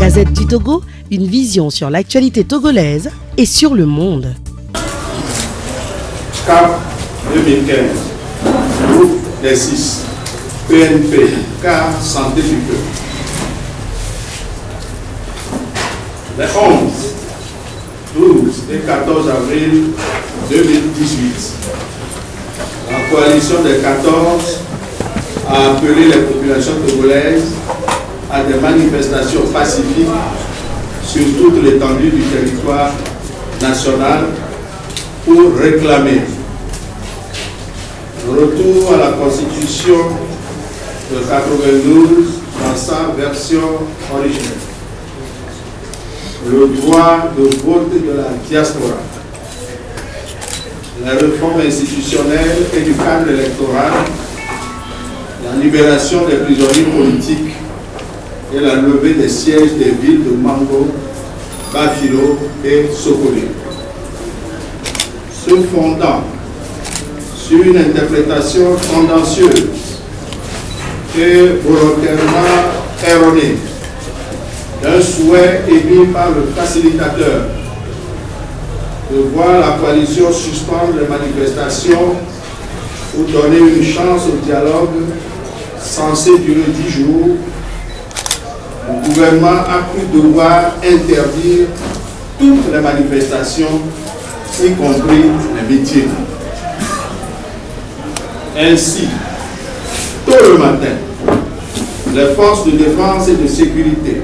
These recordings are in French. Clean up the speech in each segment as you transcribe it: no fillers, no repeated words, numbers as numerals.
Gazette du Togo, une vision sur l'actualité togolaise et sur le monde. CAP 2015, groupe des 6, PNP, car santé du peuple. Les 11, 12 et 14 avril 2018, la coalition des 14 a appelé les populations togolaises à des manifestations pacifiques sur toute l'étendue du territoire national pour réclamer le retour à la Constitution de 92 dans sa version originelle, le droit de vote de la diaspora, les réformes institutionnelles et du cadre électoral, la libération des prisonniers politiques et la levée des sièges des villes de Mango, Bafilo et Sokoli. Se fondant sur une interprétation tendancieuse et volontairement erronée d'un souhait émis par le facilitateur de voir la coalition suspendre les manifestations pour donner une chance au dialogue censé durer 10 jours, le gouvernement a cru devoir interdire toutes les manifestations, y compris les meetings. Ainsi, tôt le matin, les forces de défense et de sécurité,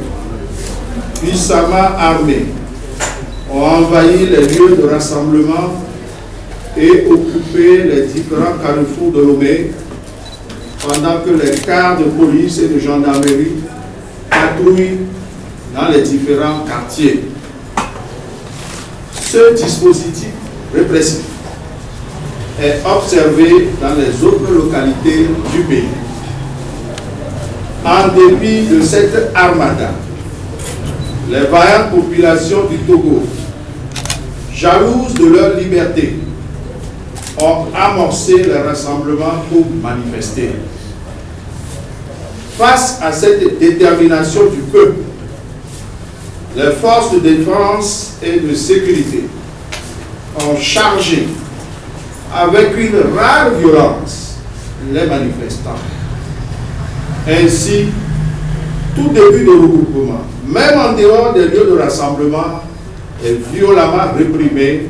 puissamment armées, ont envahi les lieux de rassemblement et occupé les différents carrefours de Lomé, pendant que les cars de police et de gendarmerie patrouillent dans les différents quartiers. Ce dispositif répressif est observé dans les autres localités du pays. En dépit de cette armada, les vaillantes populations du Togo, jalouses de leur liberté, ont amorcé les rassemblements pour manifester. Face à cette détermination du peuple, les forces de défense et de sécurité ont chargé avec une rare violence les manifestants. Ainsi, tout début de regroupement, même en dehors des lieux de rassemblement, est violemment réprimé,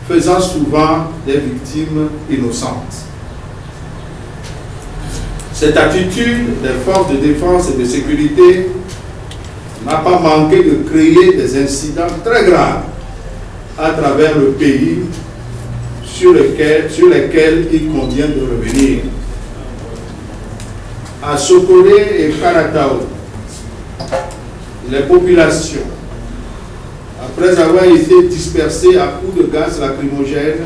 faisant souvent des victimes innocentes. Cette attitude des forces de défense et de sécurité n'a pas manqué de créer des incidents très graves à travers le pays sur lesquels il convient de revenir. À Sokole et Karatao, les populations, après avoir été dispersées à coups de gaz lacrymogène,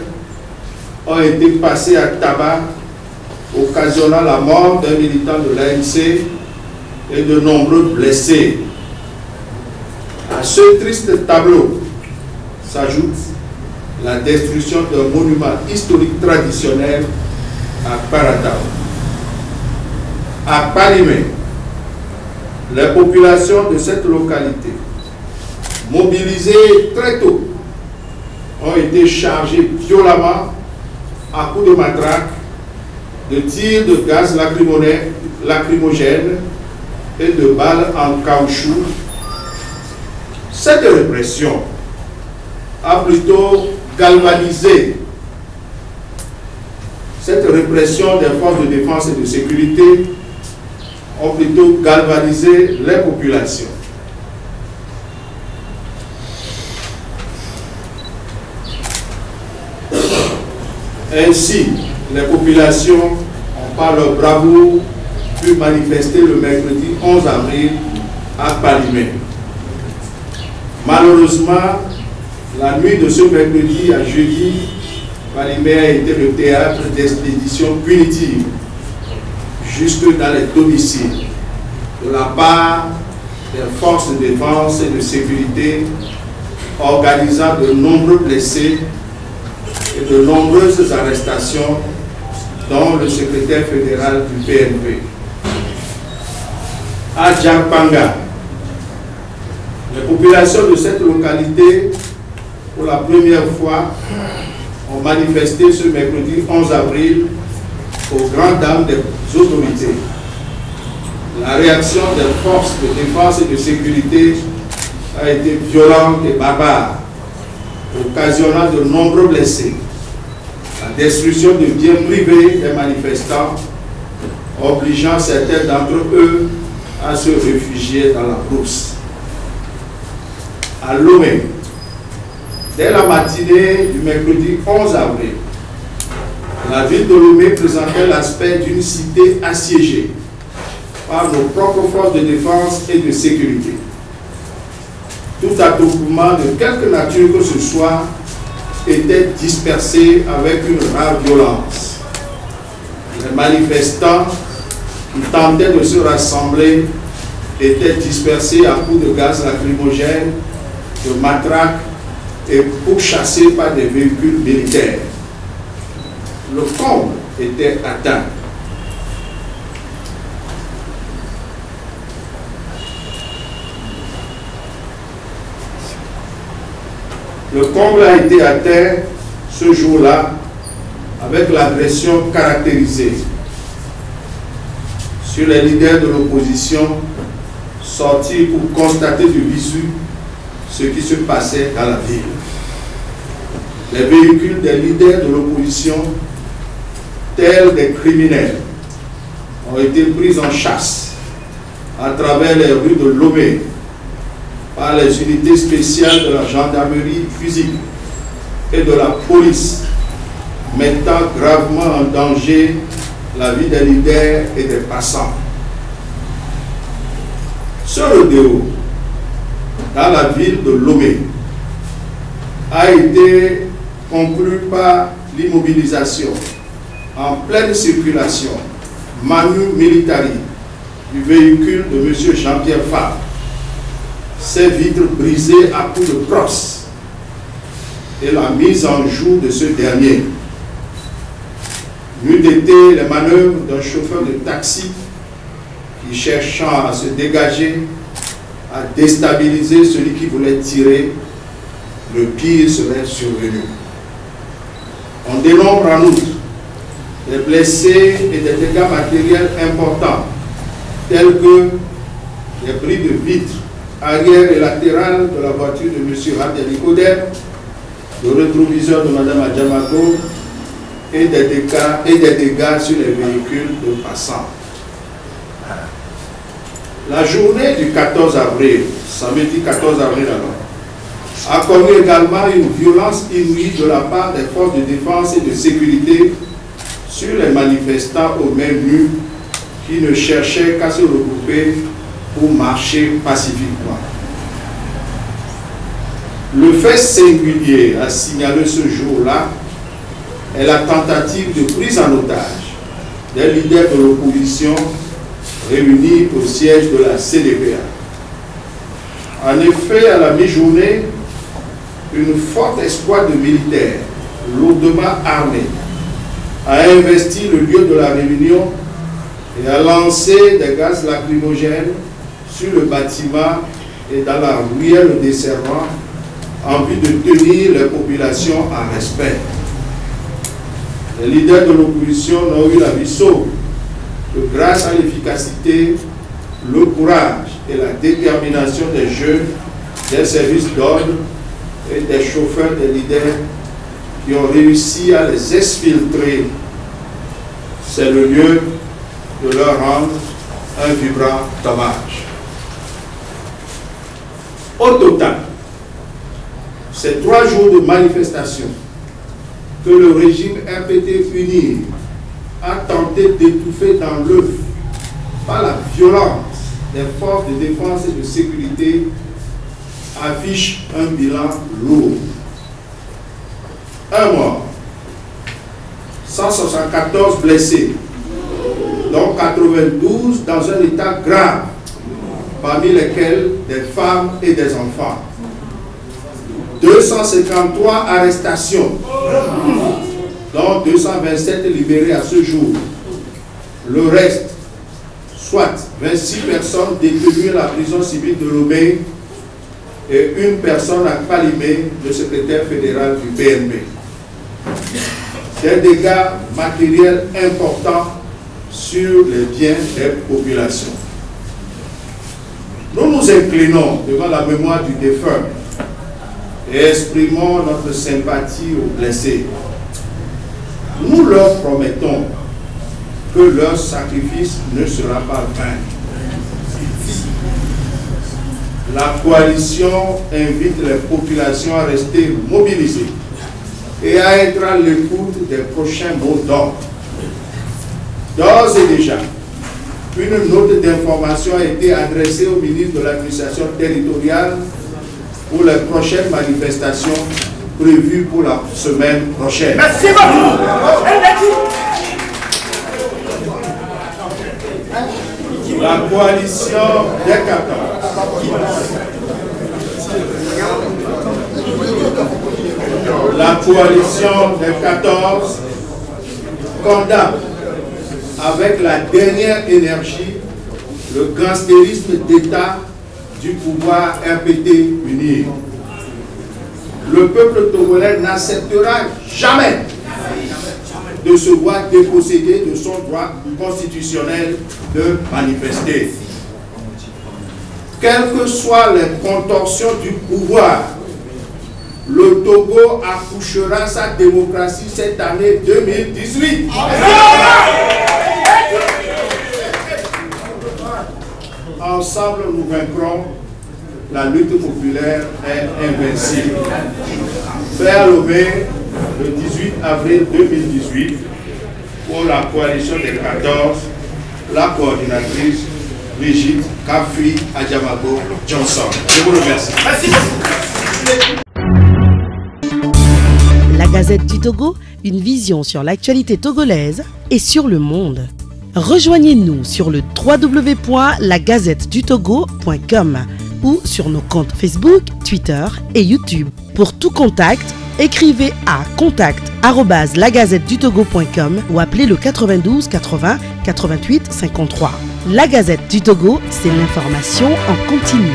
ont été passées à tabac, occasionnant la mort d'un militant de l'ANC et de nombreux blessés. À ce triste tableau s'ajoute la destruction d'un monument historique traditionnel à Karatao. À Palimé, les populations de cette localité, mobilisées très tôt, ont été chargées violemment à coups de matraque, de tirs de gaz lacrymogène et de balles en caoutchouc. Cette répression a plutôt galvanisé, cette répression des forces de défense et de sécurité ont plutôt galvanisé les populations. Ainsi, les populations ont par leur bravoure pu manifester le mercredi 11 avril à Palimé. Malheureusement, la nuit de ce mercredi à jeudi, Palimé a été le théâtre d'expéditions punitives jusque dans les domiciles de la part des forces de défense et de sécurité, organisant de nombreux blessés et de nombreuses arrestations, dont le secrétaire fédéral du PNP. À Djapanga, Les populations de cette localité, pour la première fois, ont manifesté ce mercredi 11 avril aux grandes dames des autorités. La réaction des forces de défense et de sécurité a été violente et barbare, occasionnant de nombreux blessés, la destruction de biens privés des manifestants, obligeant certains d'entre eux à se réfugier dans la brousse. À Lomé, dès la matinée du mercredi 11 avril, la ville de Lomé présentait l'aspect d'une cité assiégée par nos propres forces de défense et de sécurité. Tout attroupement de quelque nature que ce soit était dispersé avec une rare violence. Les manifestants qui tentaient de se rassembler étaient dispersés à coups de gaz lacrymogène, de matraques et pourchassés par des véhicules militaires. Le comble était atteint. Le comble a été atteint ce jour-là avec l'agression caractérisée sur les leaders de l'opposition sortis pour constater de visu ce qui se passait dans la ville. Les véhicules des leaders de l'opposition, tels des criminels, ont été pris en chasse à travers les rues de Lomé par les unités spéciales de la gendarmerie physique et de la police, mettant gravement en danger la vie des leaders et des passants. Ce rodéo dans la ville de Lomé a été conclu par l'immobilisation en pleine circulation, manu militari, du véhicule de M. Jean-Pierre Fabre, ses vitres brisées à coups de crosse et la mise en joue de ce dernier. N'eût été les manœuvres d'un chauffeur de taxi qui, cherchant à se dégager, a déstabilisé celui qui voulait tirer, le pire serait survenu. On dénombre en outre des blessés et des dégâts matériels importants, tels que des bris de vitres arrière et latérale de la voiture de M. Abdeli Kodem, le rétroviseur de Mme Adjamato et des dégâts sur les véhicules de passants. La journée du 14 avril, samedi 14 avril alors, a connu également une violence inouïe de la part des forces de défense et de sécurité sur les manifestants aux mains nues qui ne cherchaient qu'à se regrouper pour marcher pacifiquement. Le fait singulier à signaler ce jour-là est la tentative de prise en otage des leaders de l'opposition réunis au siège de la CDPA. En effet, à la mi-journée, une forte escouade de militaires lourdement armés a investi le lieu de la réunion et a lancé des gaz lacrymogènes sur le bâtiment et dans la ruelle desservant en vue de tenir les populations en respect. Les leaders de l'opposition n'ont eu la vie sauve que grâce à l'efficacité, le courage et la détermination des jeunes, des services d'ordre et des chauffeurs des leaders qui ont réussi à les exfiltrer. C'est le lieu de leur rendre un vibrant hommage. Au total, ces 3 jours de manifestation que le régime RPT uni a tenté d'étouffer dans l'œuf par la violence des forces de défense et de sécurité affichent un bilan lourd. 1 mort, 174 blessés, dont 92 dans un état grave, parmi lesquels des femmes et des enfants. 253 arrestations, dont 227 libérés à ce jour. Le reste, soit 26 personnes détenues à la prison civile de Lomé, et une personne à Palimé, le secrétaire fédéral du BNB. Des dégâts matériels importants sur les biens des populations. Nous nous inclinons devant la mémoire du défunt et exprimons notre sympathie aux blessés. Nous leur promettons que leur sacrifice ne sera pas vain. La coalition invite les populations à rester mobilisées et à être à l'écoute des prochains mots d'ordre. D'ores et déjà, une note d'information a été adressée au ministre de l'Administration territoriale pour les prochaines manifestations prévues pour la semaine prochaine. Merci beaucoup. La coalition des 14 condamne avec la dernière énergie le gangstérisme d'État du pouvoir RPT uni. Le peuple togolais n'acceptera jamais de se voir dépossédé de son droit constitutionnel de manifester. Quelles que soient les contorsions du pouvoir, le Togo accouchera sa démocratie cette année 2018. Ensemble, nous vaincrons. La lutte populaire est invincible. Faire lever le 18 avril 2018 pour la coalition des 14, la coordinatrice Brigitte Kafri Adjamago Johnson. Je vous remercie. Merci beaucoup. La Gazette du Togo, une vision sur l'actualité togolaise et sur le monde. Rejoignez-nous sur le www.lagazettedutogo.com ou sur nos comptes Facebook, Twitter et YouTube. Pour tout contact, écrivez à contact@lagazettedutogo.com ou appelez le 92 80 88 53. La Gazette du Togo, c'est l'information en continu.